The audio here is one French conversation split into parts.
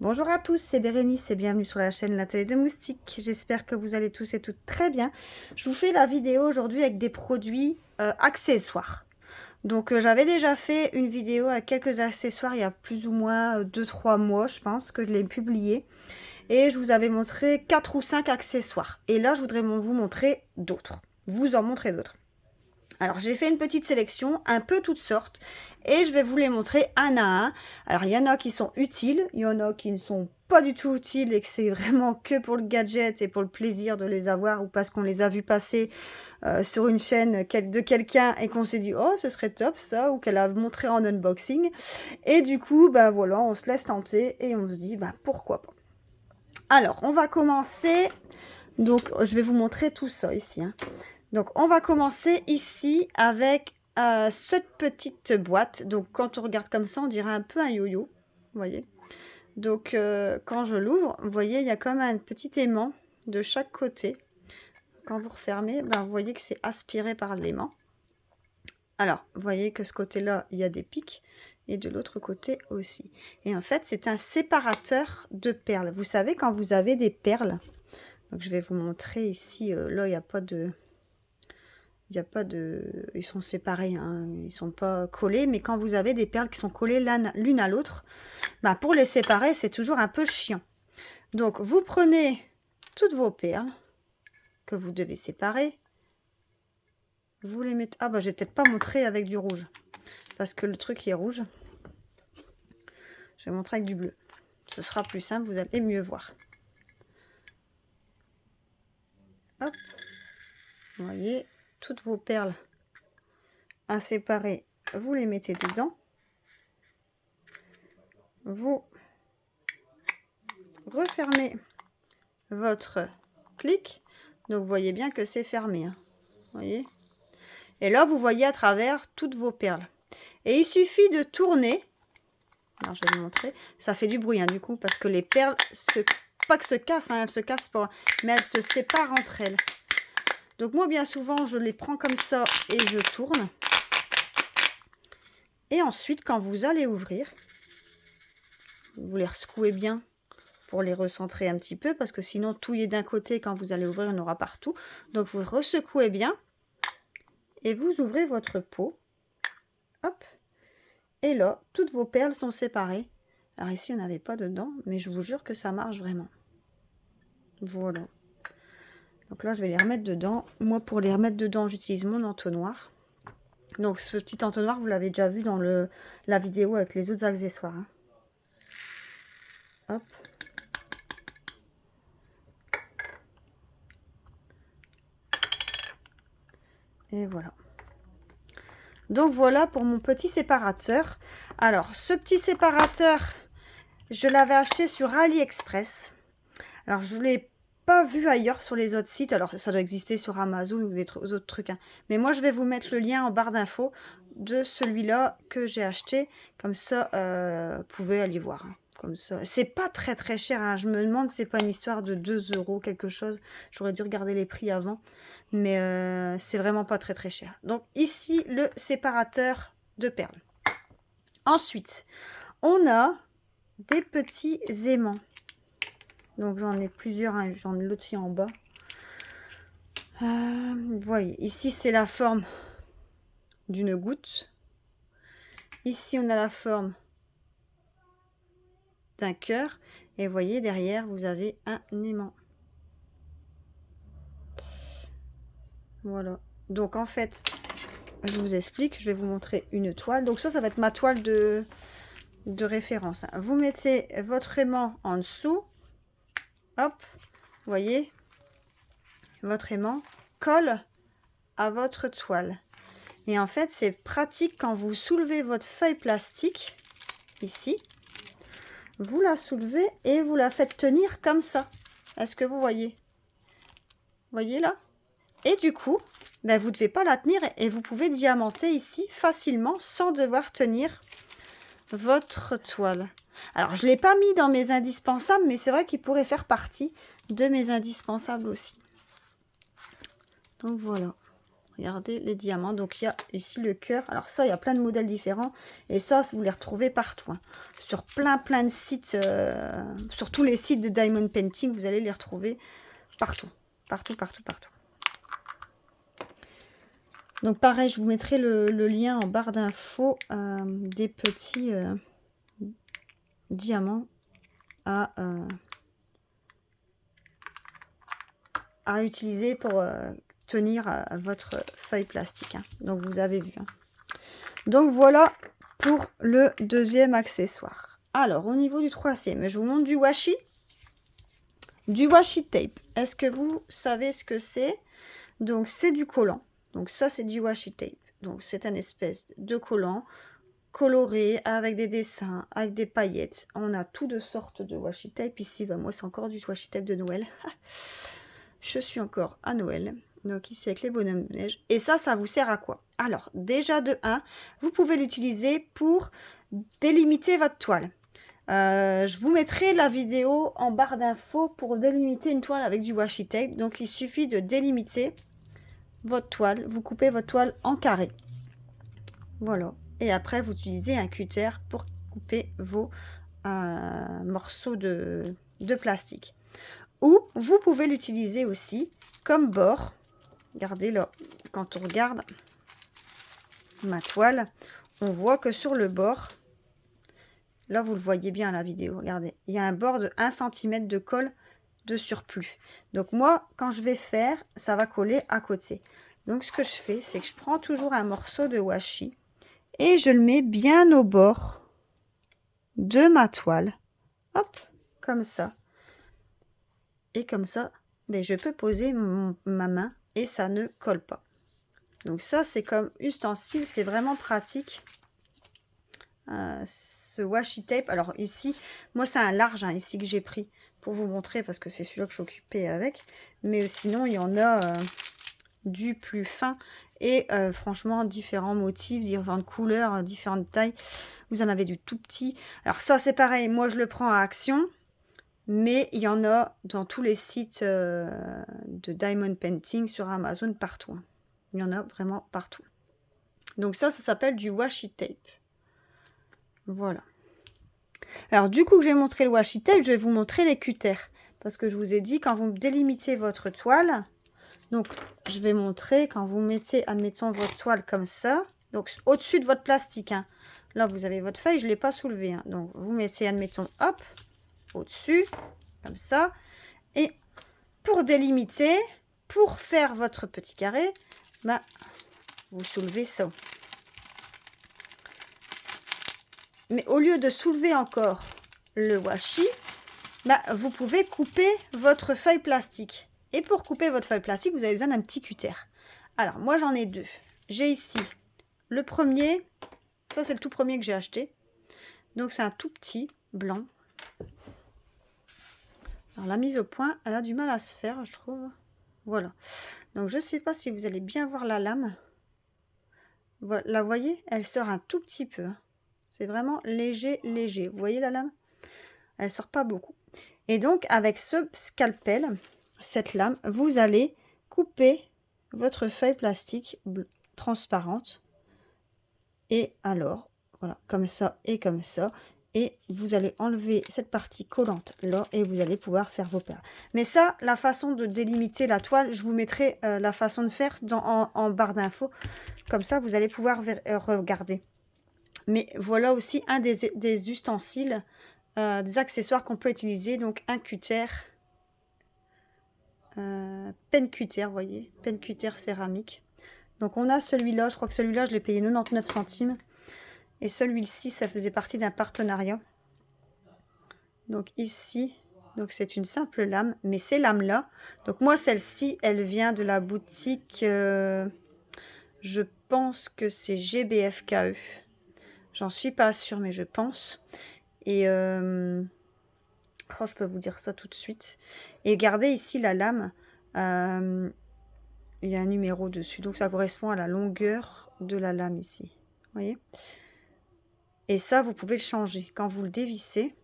Bonjour à tous, c'est Bérénice et bienvenue sur la chaîne L'Atelier de Moustique. J'espère que vous allez tous et toutes très bien. Je vous fais la vidéo aujourd'hui avec des produits accessoires. Donc j'avais déjà fait une vidéo avec quelques accessoires il y a plus ou moins 2-3 mois, je pense, que je l'ai publié. Et je vous avais montré 4 ou 5 accessoires. Et là, je voudrais vous montrer d'autres. Vous en montrer d'autres. Alors j'ai fait une petite sélection, un peu toutes sortes, et je vais vous les montrer un à un. Alors il y en a qui sont utiles, il y en a qui ne sont pas du tout utiles et que c'est vraiment que pour le gadget et pour le plaisir de les avoir ou parce qu'on les a vus passer sur une chaîne de quelqu'un et qu'on s'est dit oh ce serait top ça, ou qu'elle a montré en unboxing. Et du coup bah voilà, on se laisse tenter et on se dit bah pourquoi pas. Alors on va commencer, donc je vais vous montrer tout ça ici, hein. Donc, on va commencer ici avec cette petite boîte. Donc, quand on regarde comme ça, on dirait un peu un yo-yo. Vous voyez? Donc, quand je l'ouvre, vous voyez, il y a comme un petit aimant de chaque côté. Quand vous refermez, ben, vous voyez que c'est aspiré par l'aimant. Alors, vous voyez que ce côté-là, il y a des pics. Et de l'autre côté aussi. Et en fait, c'est un séparateur de perles. Vous savez, quand vous avez des perles, donc je vais vous montrer ici, là, il n'y a pas de... Il n'y a pas de... Ils sont séparés, hein. Ils ne sont pas collés. Mais quand vous avez des perles qui sont collées l'une à l'autre, bah pour les séparer, c'est toujours un peu chiant. Donc, vous prenez toutes vos perles que vous devez séparer. Vous les mettez... Ah, bah, je vais peut-être pas montrer avec du rouge. Parce que le truc est rouge. Je vais montrer avec du bleu. Ce sera plus simple, vous allez mieux voir. Hop. Vous voyez, toutes vos perles à séparer, vous les mettez dedans. Vous refermez votre clic. Donc, vous voyez bien que c'est fermé. Hein. Vous voyez? Et là, vous voyez à travers toutes vos perles. Et il suffit de tourner. Alors, je vais vous montrer. Ça fait du bruit, hein, du coup, parce que les perles, pas que se cassent, hein, elles se cassent pas, mais elles se séparent entre elles. Donc, moi, bien souvent, je les prends comme ça et je tourne. Et ensuite, quand vous allez ouvrir, vous les secouez bien pour les recentrer un petit peu, parce que sinon, tout est d'un côté. Quand vous allez ouvrir, il y en aura partout. Donc, vous resecouez bien. Et vous ouvrez votre pot. Hop. Et là, toutes vos perles sont séparées. Alors ici, on n'avait pas dedans, mais je vous jure que ça marche vraiment. Voilà. Donc là, je vais les remettre dedans. Moi, pour les remettre dedans, j'utilise mon entonnoir. Donc ce petit entonnoir, vous l'avez déjà vu dans la vidéo avec les autres accessoires. Hein. Hop. Et voilà. Donc voilà pour mon petit séparateur. Alors, ce petit séparateur, je l'avais acheté sur AliExpress. Alors, je ne l'ai pas vu ailleurs sur les autres sites. Alors, ça doit exister sur Amazon ou des autres trucs. Hein. Mais moi, je vais vous mettre le lien en barre d'infos de celui-là que j'ai acheté. Comme ça, vous pouvez aller voir. Hein. Comme ça. C'est pas très très cher. Hein. Je me demande si c'est pas une histoire de 2 € quelque chose. J'aurais dû regarder les prix avant. Mais c'est vraiment pas très très cher. Donc, ici, le séparateur de perles. Ensuite, on a des petits aimants. Donc j'en ai plusieurs, hein. J'en ai l'autre en bas. Vous voyez, ici c'est la forme d'une goutte. Ici on a la forme d'un cœur. Et vous voyez, derrière vous avez un aimant. Voilà. Donc en fait, je vous explique, je vais vous montrer une toile. Donc ça va être ma toile de référence. Vous mettez votre aimant en dessous. Hop, vous voyez, votre aimant colle à votre toile. Et en fait, c'est pratique quand vous soulevez votre feuille plastique, ici. Vous la soulevez et vous la faites tenir comme ça. Est-ce que vous voyez? Vous voyez là? Et du coup, ben, vous ne devez pas la tenir et vous pouvez diamanter ici facilement sans devoir tenir votre toile. Alors, je ne l'ai pas mis dans mes indispensables, mais c'est vrai qu'il pourrait faire partie de mes indispensables aussi. Donc voilà. Vous Regardez les diamants. Donc, il y a ici le cœur. Alors ça, il y a plein de modèles différents. Et ça, vous les retrouvez partout. Hein. Sur plein de sites. Sur tous les sites de Diamond Painting, vous allez les retrouver partout. Partout. Donc, pareil, je vous mettrai le lien en barre d'infos des petits diamants à utiliser pour tenir votre feuille plastique. Hein. Donc, vous avez vu. Hein. Donc, voilà pour le deuxième accessoire. Alors, au niveau du troisième, je vous montre du washi. Du washi tape. Est-ce que vous savez ce que c'est? Donc, c'est du collant. Donc, ça, c'est du washi tape. Donc, c'est un espèce de collant coloré avec des dessins, avec des paillettes. On a toutes de sortes de washi tape. Ici, ben, moi, c'est encore du washi tape de Noël. Je suis encore à Noël. Donc ici avec les bonhommes de neige. Et ça vous sert à quoi? Alors, déjà de 1, vous pouvez l'utiliser pour délimiter votre toile. Je vous mettrai la vidéo en barre d'infos pour délimiter une toile avec du washi tape. Donc il suffit de délimiter votre toile. Vous coupez votre toile en carré. Voilà. Et après, vous utilisez un cutter pour couper vos morceaux de plastique. Ou vous pouvez l'utiliser aussi comme bord. Regardez là, quand on regarde ma toile, on voit que sur le bord, là vous le voyez bien à la vidéo, regardez, il y a un bord de 1 cm de colle de surplus. Donc moi, quand je vais faire, ça va coller à côté. Donc ce que je fais, c'est que je prends toujours un morceau de washi et je le mets bien au bord de ma toile. Hop, comme ça. Et comme ça, ben, je peux poser ma main et ça ne colle pas. Donc ça, c'est comme ustensile, c'est vraiment pratique. Ce washi tape. Alors ici, moi c'est un large hein, ici que j'ai pris pour vous montrer parce que c'est celui-là que je suis occupée avec. Mais sinon, il y en a du plus fin et franchement différents motifs, différentes couleurs, différentes tailles. Vous en avez du tout petit. Alors ça, c'est pareil. Moi, je le prends à Action. Mais il y en a dans tous les sites de Diamond Painting sur Amazon partout. Hein. Il y en a vraiment partout. Donc ça s'appelle du washi tape. Voilà. Alors du coup que j'ai montré le washi tape, je vais vous montrer les cutters. Parce que je vous ai dit, quand vous délimitez votre toile, donc je vais montrer quand vous mettez, admettons, votre toile comme ça. Donc au-dessus de votre plastique. Hein. Là, vous avez votre feuille, je ne l'ai pas soulevée. Hein. Donc vous mettez, admettons, hop, au-dessus, comme ça. Et pour délimiter, pour faire votre petit carré, bah, vous soulevez ça. Mais au lieu de soulever encore le washi, bah, vous pouvez couper votre feuille plastique. Et pour couper votre feuille plastique, vous avez besoin d'un petit cutter. Alors, moi, j'en ai deux. J'ai ici le premier. Ça, c'est le tout premier que j'ai acheté. Donc, c'est un tout petit blanc. Alors, la mise au point, elle a du mal à se faire, je trouve. Voilà. Donc, je ne sais pas si vous allez bien voir la lame. Voilà, la voyez, elle sort un tout petit peu. C'est vraiment léger, léger. Vous voyez la lame? Elle sort pas beaucoup. Et donc, avec ce scalpel, cette lame, vous allez couper votre feuille plastique transparente. Et alors, voilà, comme ça et comme ça. Et vous allez enlever cette partie collante là et vous allez pouvoir faire vos perles. Mais ça, la façon de délimiter la toile, je vous mettrai la façon de faire en barre d'infos. Comme ça, vous allez pouvoir regarder. Mais voilà aussi un des ustensiles, des accessoires qu'on peut utiliser. Donc un cutter, pen cutter, vous voyez, pen cutter céramique. Donc on a celui-là, je crois que celui-là, je l'ai payé 99 centimes. Et celui-ci, ça faisait partie d'un partenariat. Donc ici, donc c'est une simple lame, mais ces lames-là, donc moi celle-ci, elle vient de la boutique, je pense que c'est GBFKE. J'en suis pas sûre, mais je pense. Et je peux vous dire ça tout de suite. Et regardez ici la lame, il y a un numéro dessus, donc ça correspond à la longueur de la lame ici. Vous voyez? Et ça, vous pouvez le changer. Quand vous le dévissez,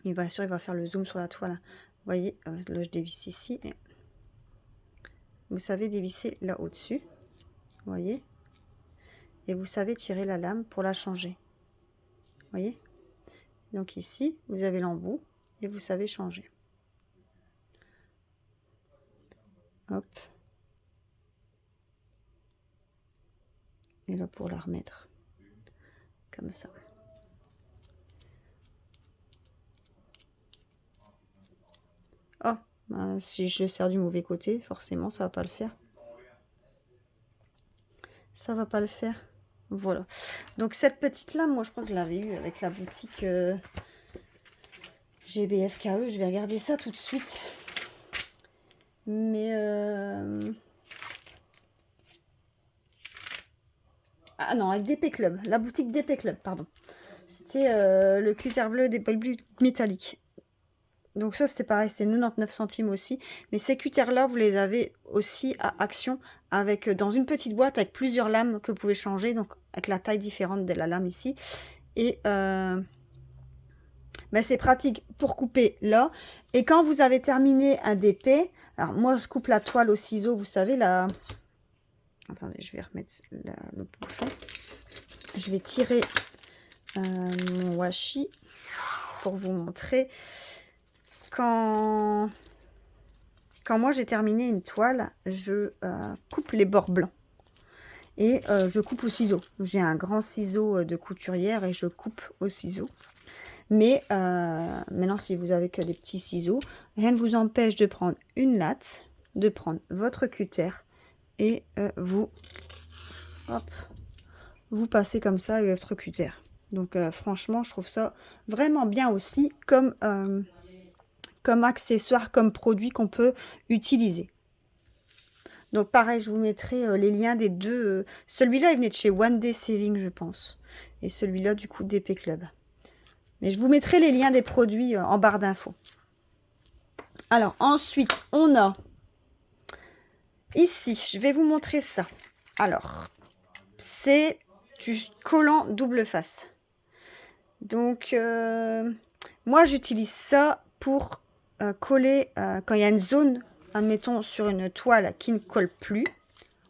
bien sûr, il va faire le zoom sur la toile. Vous voyez, là, je dévisse ici. vous savez dévisser là au-dessus. Vous voyez? Et vous savez tirer la lame pour la changer. Vous voyez? Donc ici, vous avez l'embout et vous savez changer. Hop. Et là pour la remettre. Comme ça. Oh, bah, si je sers du mauvais côté, forcément ça va pas le faire. Ça va pas le faire. Voilà. Donc cette petite lame, moi je crois que je l'avais eue avec la boutique GBFKE. Je vais regarder ça tout de suite. Mais ah non, avec DP Club. La boutique DP Club, pardon. C'était le cutter bleu des bleu métalliques. Donc ça c'était pareil, c'est 99 centimes aussi. Mais ces cutters là, vous les avez aussi à Action avec dans une petite boîte avec plusieurs lames que vous pouvez changer. Donc avec la taille différente de la lame ici. Et ben, c'est pratique pour couper là. Et quand vous avez terminé un DP, alors moi je coupe la toile au ciseau, vous savez là. Attendez, je vais remettre le bouchon. Je vais tirer mon washi pour vous montrer. Quand moi j'ai terminé une toile, je coupe les bords blancs. Et je coupe au ciseau. J'ai un grand ciseau de couturière et je coupe au ciseau. Mais maintenant, si vous avez que des petits ciseaux, rien ne vous empêche de prendre une latte, de prendre votre cutter et vous passez comme ça avec votre cutter. Donc franchement, je trouve ça vraiment bien aussi comme accessoire, comme produit qu'on peut utiliser. Donc pareil, je vous mettrai les liens des deux. Celui-là, il venait de chez One Day Saving, je pense. Et celui-là, du coup, DP Club. Mais je vous mettrai les liens des produits en barre d'infos. Alors, ensuite, on a ici, je vais vous montrer ça. Alors, c'est du collant double face. Donc, moi, j'utilise ça pour coller quand il y a une zone, admettons, sur une toile qui ne colle plus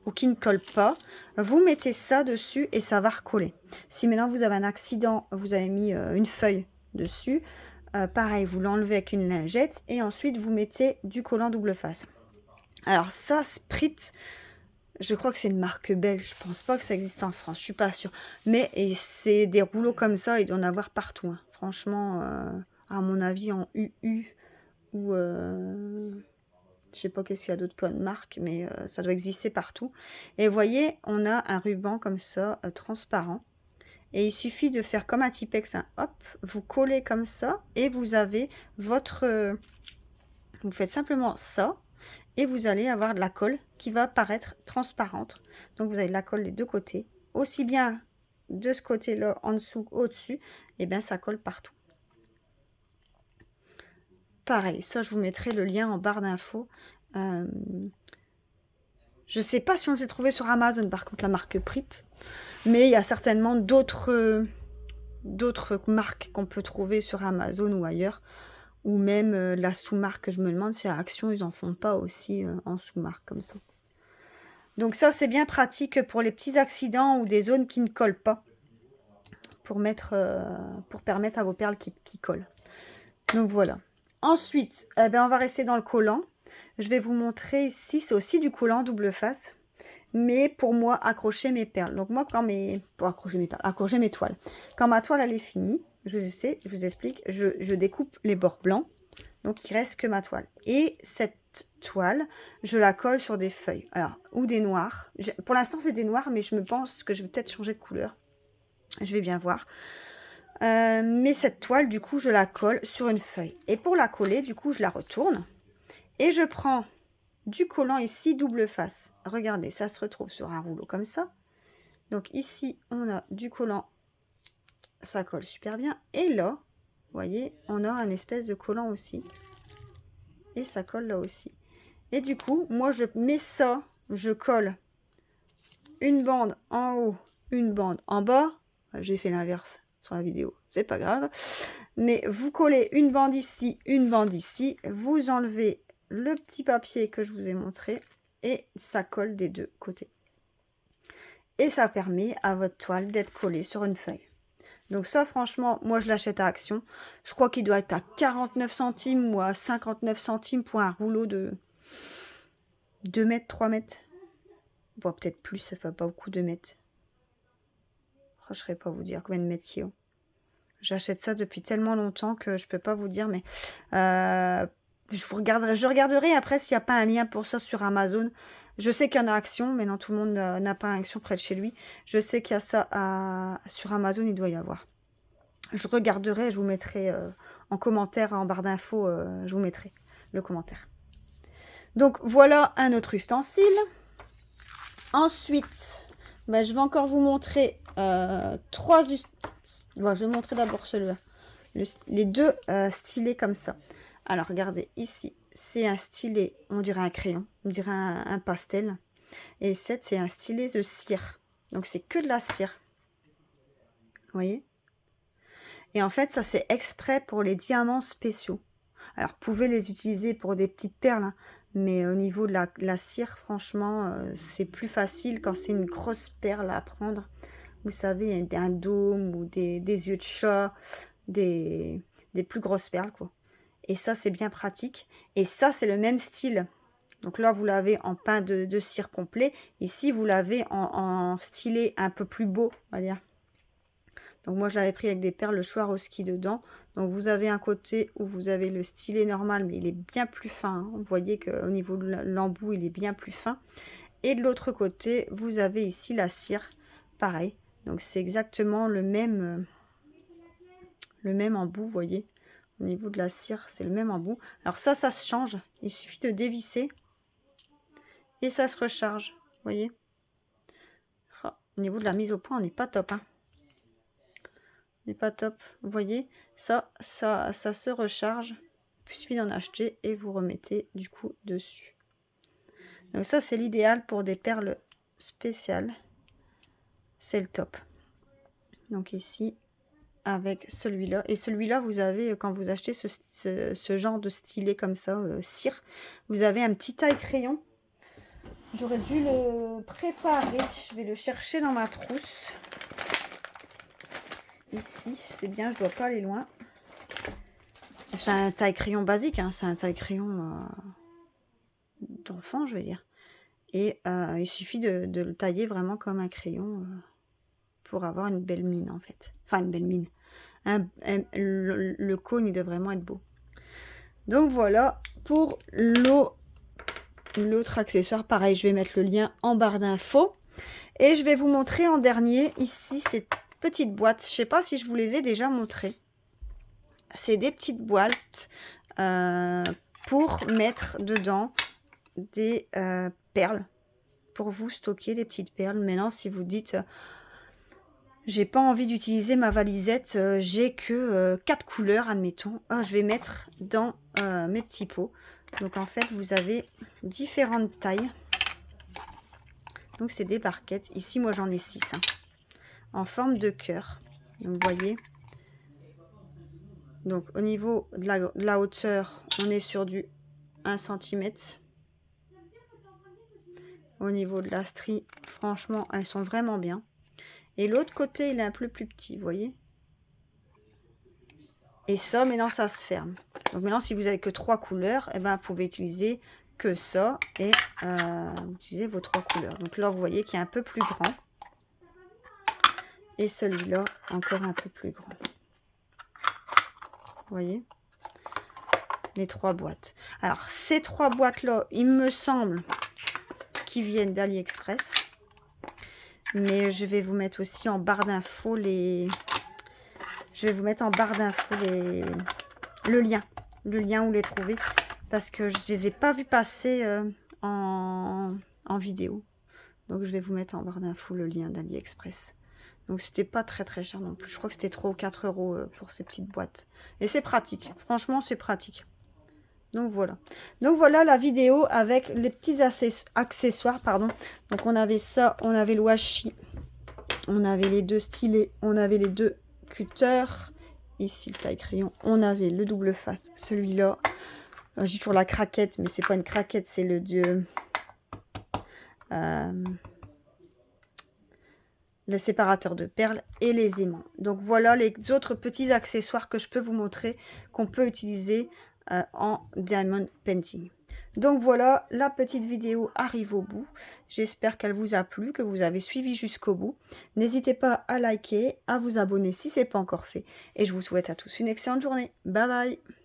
ou qui ne colle pas. Vous mettez ça dessus et ça va recoller. Si maintenant vous avez un accident, vous avez mis une feuille dessus, pareil, vous l'enlevez avec une lingette et ensuite vous mettez du collant double face. Alors ça, Sprit, je crois que c'est une marque belge, je pense pas que ça existe en France, je suis pas sûre. Mais c'est des rouleaux comme ça, il doit en avoir partout. Hein. Franchement, à mon avis, en UU ou je sais pas qu'est-ce qu'il y a d'autre comme marque, mais ça doit exister partout. Et vous voyez, on a un ruban comme ça, transparent. Et il suffit de faire comme un Tipex, hein. Hop, vous collez comme ça et vous avez votre... vous faites simplement ça et vous allez avoir de la colle qui va paraître transparente. Donc vous avez de la colle des deux côtés, aussi bien de ce côté-là, en dessous, au-dessus, et bien ça colle partout. Pareil, ça je vous mettrai le lien en barre d'infos. Je ne sais pas si on s'est trouvé sur Amazon par contre la marque Prit, mais il y a certainement d'autres marques qu'on peut trouver sur Amazon ou ailleurs, ou même la sous-marque. Je me demande si à Action ils en font pas aussi en sous-marque comme ça. Donc ça c'est bien pratique pour les petits accidents ou des zones qui ne collent pas, pour permettre à vos perles qui collent. Donc voilà. Ensuite, on va rester dans le collant. Je vais vous montrer ici, c'est aussi du collant double face. Mais pour moi, accrocher mes perles. Donc moi, pour accrocher mes perles, accrocher mes toiles. Quand ma toile, elle est finie, je vous explique, je découpe les bords blancs. Donc il reste que ma toile. Et cette toile, je la colle sur des feuilles. Alors, ou des noirs. Pour l'instant, c'est des noirs, mais je me pense que je vais peut-être changer de couleur. Je vais bien voir. Mais cette toile, du coup, je la colle sur une feuille. Et pour la coller, du coup, je la retourne. Et je prends du collant ici, double face. Regardez, ça se retrouve sur un rouleau comme ça. Donc ici, on a du collant. Ça colle super bien. Et là, vous voyez, on a un espèce de collant aussi. Et ça colle là aussi. Et du coup, moi, je mets ça. Je colle une bande en haut, une bande en bas. J'ai fait l'inverse sur la vidéo, c'est pas grave, mais vous collez une bande ici, vous enlevez le petit papier que je vous ai montré, et ça colle des deux côtés. Et ça permet à votre toile d'être collée sur une feuille. Donc ça, franchement, moi je l'achète à Action. Je crois qu'il doit être à 49 centimes ou à 59 centimes pour un rouleau de 2 mètres, 3 mètres. Bon, peut-être plus, ça fait pas beaucoup de mètres. Oh, je ne saurais pas vous dire combien de mètres qui ont. J'achète ça depuis tellement longtemps que je peux pas vous dire, mais je regarderai après s'il n'y a pas un lien pour ça sur Amazon. Je sais qu'il y en a Action, mais non, tout le monde n'a pas Action près de chez lui. Je sais qu'il y a ça sur Amazon, il doit y avoir. Je regarderai, je vous mettrai en commentaire, en barre d'infos, je vous mettrai le commentaire. Donc voilà un autre ustensile. Ensuite, je vais encore vous montrer 3 ustensiles. Bon, je vais vous montrer d'abord celui-là. Les deux stylets comme ça. Alors, regardez, ici, c'est un stylet, on dirait un crayon, on dirait un pastel. Et c'est un stylet de cire. Donc, c'est que de la cire. Vous voyez? Et en fait, ça, c'est exprès pour les diamants spéciaux. Alors, vous pouvez les utiliser pour des petites perles, hein, mais au niveau de la cire, franchement, c'est plus facile quand c'est une grosse perle à prendre. Vous savez, un dôme ou des yeux de chat, des plus grosses perles, quoi. Et ça, c'est bien pratique. Et ça, c'est le même style. Donc là, vous l'avez en pain de cire complet. Ici, vous l'avez en stylet un peu plus beau, on va dire. Donc moi, je l'avais pris avec des perles Swarovski dedans. Donc vous avez un côté où vous avez le stylet normal, mais il est bien plus fin. Hein. Vous voyez qu'au niveau de l'embout, il est bien plus fin. Et de l'autre côté, vous avez ici la cire. Pareil. Donc c'est exactement le même embout, vous voyez. Au niveau de la cire, c'est le même embout. Alors ça se change. Il suffit de dévisser. Et ça se recharge. Vous voyez. Oh, au niveau de la mise au point, on n'est pas top. Hein. On n'est pas top. Vous voyez. Ça se recharge. Il suffit d'en acheter et vous remettez du coup dessus. Donc ça, c'est l'idéal pour des perles spéciales. C'est le top. Donc ici, avec celui-là. Et celui-là, vous avez, quand vous achetez ce genre de stylet comme ça, cire, vous avez un petit taille crayon. J'aurais dû le préparer. Je vais le chercher dans ma trousse. Ici, c'est bien, je ne dois pas aller loin. C'est un taille crayon basique, hein, c'est un taille crayon d'enfant, je veux dire. Et il suffit de le tailler vraiment comme un crayon pour avoir une belle mine, en fait. Enfin, une belle mine. Le cône, il doit vraiment être beau. Donc voilà, pour l'autre accessoire, pareil, je vais mettre le lien en barre d'infos. Et je vais vous montrer en dernier, ici, cette petite boîte. Je ne sais pas si je vous les ai déjà montrées. C'est des petites boîtes pour mettre dedans des perles. Pour vous stocker des petites perles. Maintenant, si vous dites... j'ai pas envie d'utiliser ma valisette, j'ai que 4 couleurs, admettons. Je vais mettre dans mes petits pots. Donc en fait, vous avez différentes tailles. Donc c'est des barquettes. Ici, moi j'en ai 6. Hein, en forme de cœur. Donc vous voyez. Donc au niveau de la hauteur, on est sur du 1 cm. Au niveau de la strie, franchement, elles sont vraiment bien. Et l'autre côté, il est un peu plus petit, vous voyez. Et ça, maintenant, ça se ferme. Donc maintenant, si vous avez que 3 couleurs, eh ben, vous pouvez utiliser que ça et utiliser vos 3 couleurs. Donc là, vous voyez qu'il est un peu plus grand. Et celui-là, encore un peu plus grand. Vous voyez les 3 boîtes. Alors, ces 3 boîtes-là, il me semble qu'ils viennent d'AliExpress. Mais je vais vous mettre aussi en barre d'infos le lien où les trouver, parce que je les ai pas vus passer en vidéo. Donc je vais vous mettre en barre d'infos le lien d'AliExpress. Donc c'était pas très très cher non plus. Je crois que c'était 3 ou 4 euros pour ces petites boîtes. Et c'est pratique. Franchement, c'est pratique. Donc voilà. Donc voilà la vidéo avec les petits accessoires, pardon. Donc on avait ça, on avait le washi, on avait les 2 stylets, on avait les 2 cutters. Ici le taille crayon, on avait le double face, celui-là. J'ai toujours la craquette, mais c'est pas une craquette, c'est le le séparateur de perles et les aimants. Donc voilà les autres petits accessoires que je peux vous montrer qu'on peut utiliser en diamond painting. Donc voilà, la petite vidéo arrive au bout. J'espère qu'elle vous a plu, que vous avez suivi jusqu'au bout. N'hésitez pas à liker, à vous abonner si ce n'est pas encore fait. Et je vous souhaite à tous une excellente journée. Bye bye!